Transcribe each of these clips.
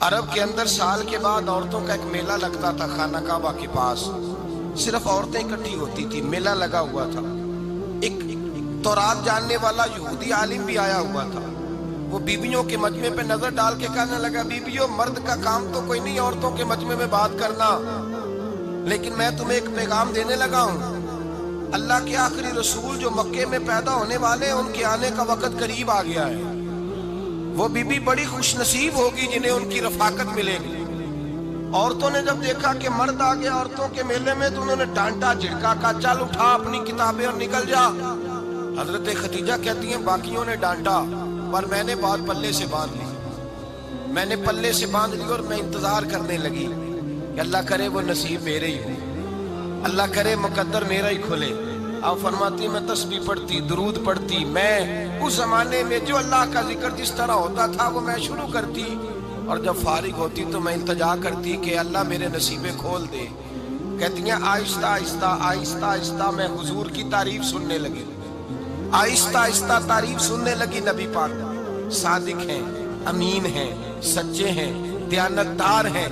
عرب کے اندر سال کے بعد عورتوں کا ایک میلہ لگتا تھا خانہ کعبہ کے پاس، صرف عورتیں اکٹھی ہوتی تھی، میلہ لگا ہوا تھا۔ ایک تورات جاننے والا یہودی عالم بھی آیا ہوا تھا، وہ بیویوں کے مجمع پہ نظر ڈال کے کہنے لگا، بیویوں مرد کا کام تو کوئی نہیں عورتوں کے مجمع میں بات کرنا، لیکن میں تمہیں ایک پیغام دینے لگا ہوں، اللہ کے آخری رسول جو مکے میں پیدا ہونے والے ہیں ان کے آنے کا وقت قریب آ گیا ہے۔ وہ بی بی بڑی خوش نصیب ہوگی جنہیں ان کی رفاقت ملے گی۔ عورتوں نے جب دیکھا کہ مرد آ گیا عورتوں کے میلے میں تو انہوں نے ڈانٹا جھڑکا، کہا چل اٹھا اپنی کتابیں اور نکل جا۔ حضرت خدیجہ کہتی ہیں باقیوں نے ڈانٹا پر میں نے بات پلے سے باندھ لی، میں نے پلے سے باندھ لی اور میں انتظار کرنے لگی کہ اللہ کرے وہ نصیب میرے ہی ہو، اللہ کرے مقدر میرا ہی کھلے۔ آپ فرماتی میں تسبیح پڑھتی، درود پڑھتی، میں اس زمانے میں جو اللہ کا ذکر جس طرح ہوتا تھا وہ میں شروع کرتی، اور جب فارغ ہوتی تو میں التجا کرتی کہ اللہ میرے نصیبیں کھول دے۔ کہتی ہیں آہستہ آہستہ آہستہ آہستہ میں حضور کی تعریف سننے لگی، آہستہ آہستہ تعریف سننے لگی۔ نبی پاک صادق ہیں، امین ہیں، سچے ہیں، دیانتدار ہیں،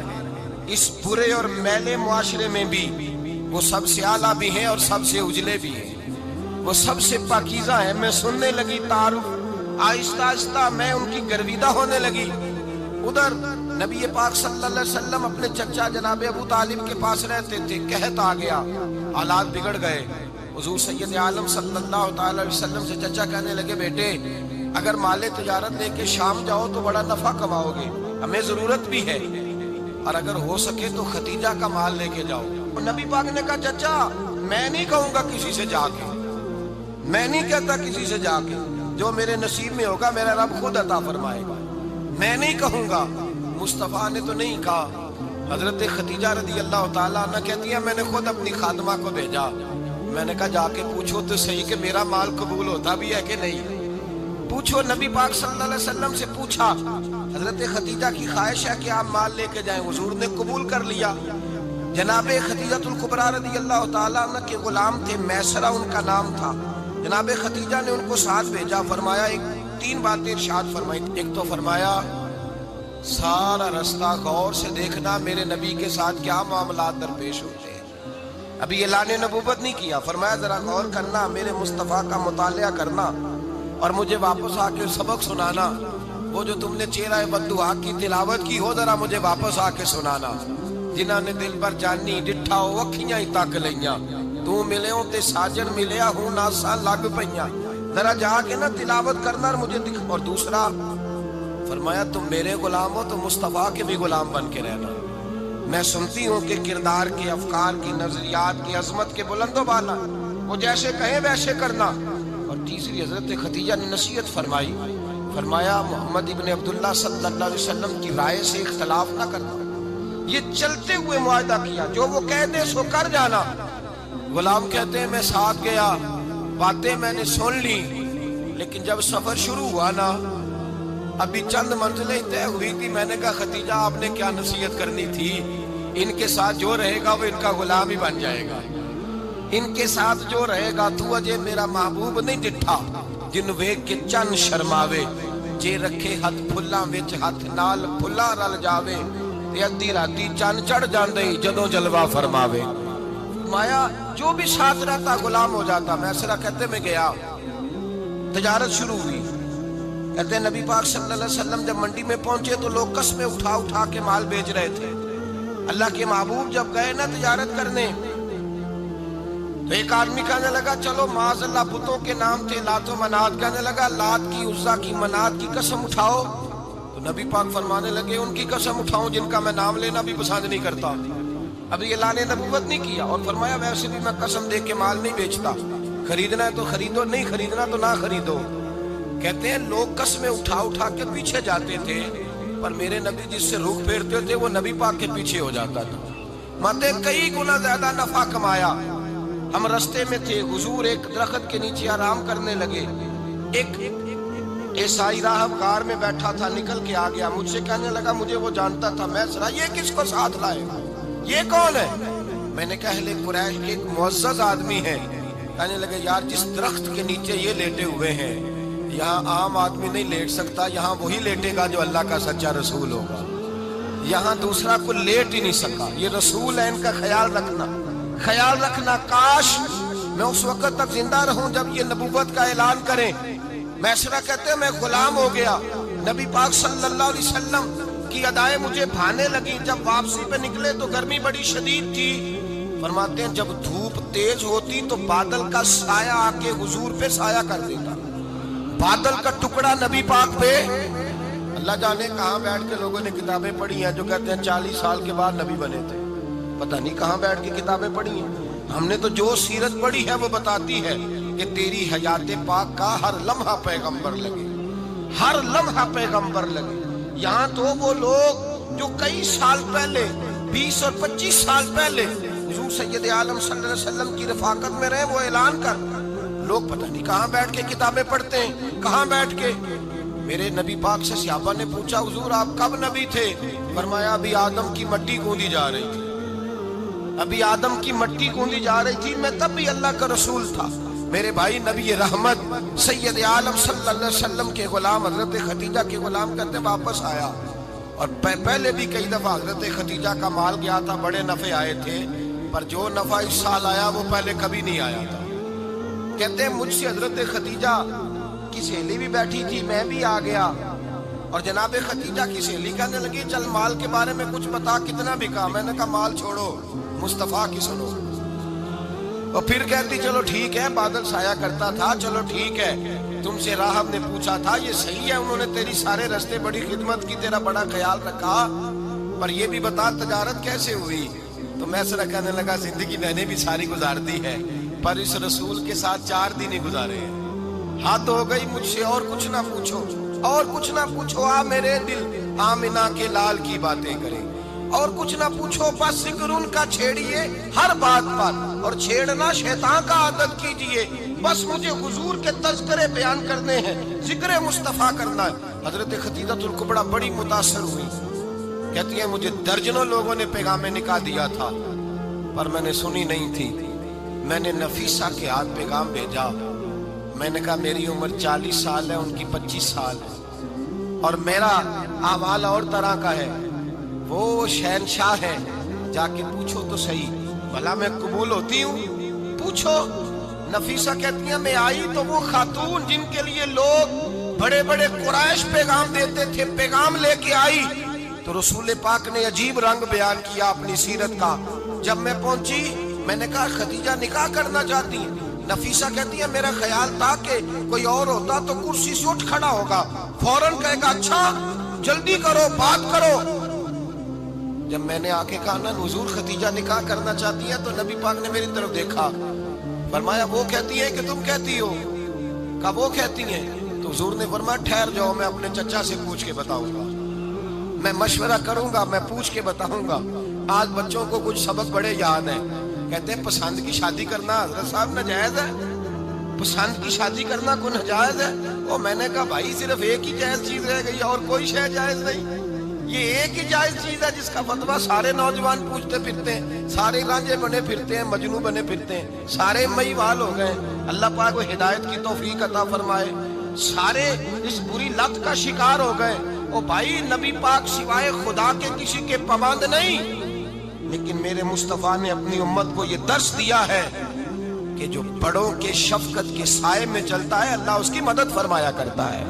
اس برے اور میلے معاشرے میں بھی وہ سب سے اعلیٰ بھی ہیں اور سب سے اجلے بھی ہیں، وہ سب سے پاکیزہ ہیں۔ میں سننے لگی تعارف، آہستہ آہستہ میں ان کی گرویدہ ہونے لگی۔ ادھر نبی پاک صلی اللہ علیہ وسلم اپنے چچا جناب ابو طالب کے پاس رہتے تھے، قحط آ گیا، حالات بگڑ گئے۔ حضور سید عالم صلی اللہ تعالی علیہ وسلم سے چچا کہنے لگے بیٹے اگر مال تجارت لے کے شام جاؤ تو بڑا نفع کماؤ گے، ہمیں ضرورت بھی ہے، اور اگر ہو سکے تو خدیجہ کا مال لے کے جاؤ۔ اور نبی پاک نے کہا چچا میں نہیں کہوں گا کسی سے جا کے، میں نہیں کہتا کسی سے جا کے، جو میرے نصیب میں ہوگا میرا رب خود عطا فرمائے گا، میں نہیں کہوں گا۔ مصطفیٰ نے تو نہیں کہا۔ حضرت خدیجہ رضی اللہ تعالیٰ عنہ کہتی ہیں میں نے خود اپنی خادمہ کو بھیجا، میں نے کہا جا کے پوچھو تو صحیح کہ میرا مال قبول ہوتا بھی ہے کہ نہیں، پوچھو۔ نبی پاک صلی اللہ علیہ وسلم سے پوچھا، حضرت خدیجہ کی خواہش ہے کہ آپ مال لے کے جائیں، حضور نے قبول کر لیا۔ جناب خدیجہ الکبریٰ رضی اللہ تعالیٰ عنہ کے غلام تھے، میسرہ ان کا نام تھا، جناب خدیجہ نے ان کو ساتھ بھیجا، فرمایا ایک تین باتیں ارشاد فرمائی۔ ایک تو فرمایا سارا رستہ غور سے دیکھنا میرے نبی کے ساتھ کیا معاملات درپیش ہوتے ہیں، ابھی اعلان نبوت نہیں کیا، فرمایا ذرا غور کرنا، میرے مصطفیٰ کا مطالعہ کرنا اور مجھے واپس آ کے سبق سنانا، وہ جو تم نے چہرہ بددعا کی تلاوت کی ہو ذرا مجھے واپس آ کے سنانا، جنہاں نے دل پر جانی ڈٹھا ہو اکھیاں ہی تک لئیاں، تو ملے ہوں تے ساجن ملیا ہوں ناساں لگ پئیاں، ذرا جا کے نا تلاوت کرنا اور مجھے دکھ۔ اور دوسرا فرمایا تم میرے غلام ہو تو مصطفیٰ کے بھی غلام بن کے رہنا، میں سنتی ہوں کہ کردار کے، افکار کی، نظریات کی، عظمت کے بلند و بالا، وہ جیسے کہیں ویسے کرنا۔ اور تیسری حضرت خدیجہ نے نصیحت فرمائی، فرمایا محمد ابن عبداللہ صلی اللہ علیہ وسلم کی رائے سے اختلاف نہ کرنا، یہ چلتے ہوئے معاہدہ کیا، جو وہ کہہ دے سو کر جانا۔ غلام کہتے ہیں میں ساتھ گیا، باتیں میں نے سن لی، لیکن جب سفر شروع ہوا نا ابھی چند منزلیں طے ہوئی تھی، میں نے کہا خدیجہ آپ نے کیا نصیحت کرنی تھی، ان کے ساتھ جو رہے گا وہ ان کا غلام ہی بن جائے گا، ان کے ساتھ جو رہے گا تو اجے میرا محبوب نہیں ڈٹھا جن ویکھ کے چن شرماوے، جے رکھے ہاتھ پھلاں وچ ہاتھ نال پھلا رل جاوے، تے ادھی راتی چن چڑھ جاندے جدوں جلوہ فرماوے۔ فرمایا جو بھی ساتھ رہتا غلام ہو جاتا۔ میسرہ کہتے میں گیا، تجارت شروع ہوئی، کہتے ہیں نبی پاک صلی اللہ علیہ وسلم جب منڈی میں پہنچے تو لوگ قسمیں اٹھا اٹھا کے مال بیچ رہے تھے۔ اللہ کے محبوب جب گئے نا تجارت کرنے تو ایک آدمی کہنے لگا چلو معاذ اللہ بتوں کے نام تھے لات و منات، کہنے لگا لات کی، عزا کی، منات کی قسم اٹھاؤ، تو نبی پاک فرمانے لگے ان کی قسم اٹھاؤں جن کا میں نام لینا بھی پسند نہیں کرتا، ابھی اعلان نبوت نہیں کیا، اور فرمایا ویسے بھی میں قسم دے کے مال نہیں بیچتا، خریدنا ہے تو خریدو، نہیں خریدنا تو نہ خریدو۔ کہتے ہیں لوگ قسمیں اٹھا اٹھا کے پیچھے جاتے تھے، پر میرے نبی جس سے رخ پھیرتے تھے وہ نبی پاک کے پیچھے ہو جاتا تھا۔ ماتے کئی گنا زیادہ نفع کمایا۔ ہم رستے میں تھے، حضور ایک درخت کے نیچے آرام کرنے لگے، ایک عیسائی راہب غار میں بیٹھا تھا، نکل کے آ گیا، مجھ سے کہنے لگا مجھے وہ جانتا تھا، میں سرا یہ کس کو ساتھ لائے، یہ کون ہے؟ میں نے کہا اہل قریش کے ایک معزز آدمی ہے۔ کہنے لگے یار جس درخت کے نیچے یہ لیٹے ہوئے ہیں یہاں عام آدمی نہیں لیٹ سکتا، یہاں وہی لیٹے گا جو اللہ کا سچا رسول ہوگا۔ یہاں دوسرا کوئی لیٹ ہی نہیں سکا. یہ رسول ہے، ان کا خیال رکھنا. کاش میں اس وقت تک زندہ رہوں جب یہ نبوت کا اعلان کریں. میسرہ کہتے ہیں میں غلام ہو گیا. نبی پاک صلی اللہ علیہ وسلم کی ادائیں مجھے بھانے لگی. جب واپسی پہ نکلے تو گرمی بڑی شدید تھی. فرماتے ہیں جب دھوپ تیز ہوتی تو بادل کا سایہ آ کے حضور پہ سایہ کر دیتا. بادل کا ٹکڑا نبی پاک پہ. اللہ جانے کہاں بیٹھ کے لوگوں نے کتابیں پڑھی ہیں جو کہتے ہیں 40 سال کے بعد نبی بنے تھے. پتہ نہیں کہاں بیٹھ کے کتابیں پڑھی ہیں. ہم نے تو جو سیرت پڑھی ہے وہ بتاتی ہے کہ تیری حیات پاک کا ہر لمحہ پیغمبر لگے، ہر لمحہ پیغمبر لگے. یہاں تو وہ لوگ جو کئی سال پہلے 20 اور 25 سال پہلے حضور سید عالم صلی اللہ علیہ وسلم کی رفاقت میں رہے، وہ اعلان کر لوگ پتہ نہیں کہاں بیٹھ کے کتابیں پڑھتے ہیں، کہاں بیٹھ کے. میرے نبی پاک سے صحابہ نے پوچھا حضور آپ کب نبی تھے؟ فرمایا ابھی آدم کی مٹی گوندی جا رہی تھی، ابھی آدم کی مٹی گوندی جا رہی تھی، میں تب بھی اللہ کا رسول تھا. میرے بھائی نبی رحمت سید عالم صلی اللہ علیہ وسلم کے غلام حضرت خدیجہ کے غلام کہتے واپس آیا. اور پہلے بھی کئی دفعہ حضرت خدیجہ کا مال گیا تھا، بڑے نفع آئے تھے، پر جو نفع اس سال آیا وہ پہلے کبھی نہیں آیا تھا. کہتے ہیں مجھ سے حضرت خدیجہ کی سہیلی بھی بیٹھی تھی، میں بھی آ گیا. اور جناب خدیجہ کی سہیلی کہنے لگی چل مال کے بارے میں کچھ بتا، کتنا بکا؟ میں نے کہا مال چھوڑو، مصطفیٰ کی سنو. اور پھر کہتی چلو ٹھیک ہے، بادل سایہ کرتا تھا، چلو ٹھیک ہے. تم سے راہب نے پوچھا تھا، یہ صحیح ہے انہوں نے تیری سارے رستے بڑی خدمت کی، تیرا بڑا خیال رکھا، پر یہ بھی بتا تجارت کیسے ہوئی؟ تو میں سر کہنے لگا زندگی میں نے بھی ساری گزار دی ہے، پر اس رسول کے ساتھ 4 دن ہی گزارے ہیں. حد ہو گئی مجھ سے، اور کچھ نہ پوچھو، اور کچھ نہ پوچھو. آ میرے دل آمنہ کے لال کی باتیں کرے، اور کچھ نہ پوچھو، بس ذکر ان کا چھیڑیے ہر بات پر، اور چھیڑنا شیطان کا عادت کیجئے. بس مجھے حضور کے تذکرے بیان کرنے ہیں، ذکر مصطفیٰ کرنا ہے. حضرت خدیجہ الکبریٰ بڑی متاثر ہوئی. کہتی ہیں مجھے درجنوں لوگوں نے پیغام نکاح دیا تھا، پر میں نے سنی نہیں تھی. میں نے نفیسہ کے ہاتھ پیغام بھیجا. میں نے کہا میری عمر 40 سال ہے، ان کی 25 سال ہے، اور میرا احوال اور طرح کا ہے. وہ شہنشاہ ہے، جا کے پوچھو تو صحیح، بھلا میں قبول ہوتی ہوں؟ پوچھو. نفیسہ کہتی ہیں میں آئی تو وہ خاتون جن کے لیے لوگ بڑے بڑے قریش پیغام دیتے تھے، پیغام لے کے آئی. تو رسول پاک نے عجیب رنگ بیان کیا اپنی سیرت کا. جب میں پہنچی میں نے کہا خدیجہ نکاح کرنا چاہتی ہیں؟ نفیسہ کہتی ہے میرا خیال تھا کہ کوئی اور ہوتا تو کرسی سے اٹھ کھڑا ہوگا، فوراً کہے گا اچھا جلدی کرو بات کرو. جب میں نے آ کے کہا نا حضور خدیجہ نکاح کرنا چاہتی ہے، تو نبی پاک نے میری طرف دیکھا، فرمایا وہ کہتی ہے کہ تم کہتی ہو؟ کہا وہ کہتی ہیں. تو حضور نے فرمایا ٹھہر جاؤ، میں اپنے چچا سے پوچھ کے بتاؤں گا، میں مشورہ کروں گا، میں پوچھ کے بتاؤں گا. آج بچوں کو کچھ سبق بڑے یاد ہیں. کہتے ہیں پسند کی شادی کرنا حضرت صاحب ناجائز ہے؟ پسند کی شادی کرنا کوئی ناجائز ہے؟ اور میں نے کہا بھائی صرف ایک ہی جائز چیز رہ گئی، اور کوئی شے جائز نہیں. یہ ایک ہی جائز چیز ہے جس کا فتویٰ سارے نوجوان پوچھتے پھرتے ہیں، سارے رانجے بنے پھرتے ہیں، مجنوں بنے پھرتے ہیں، سارے مئیوال ہو گئے. اللہ پاک کو ہدایت کی توفیق عطا فرمائے. سارے اس بری لت کا شکار ہو گئے. او بھائی نبی پاک سوائے خدا کے کسی کے پابند نہیں، لیکن میرے مصطفیٰ نے اپنی امت کو یہ درس دیا ہے کہ جو بڑوں کے شفقت کے سائے میں چلتا ہے اللہ اس کی مدد فرمایا کرتا ہے.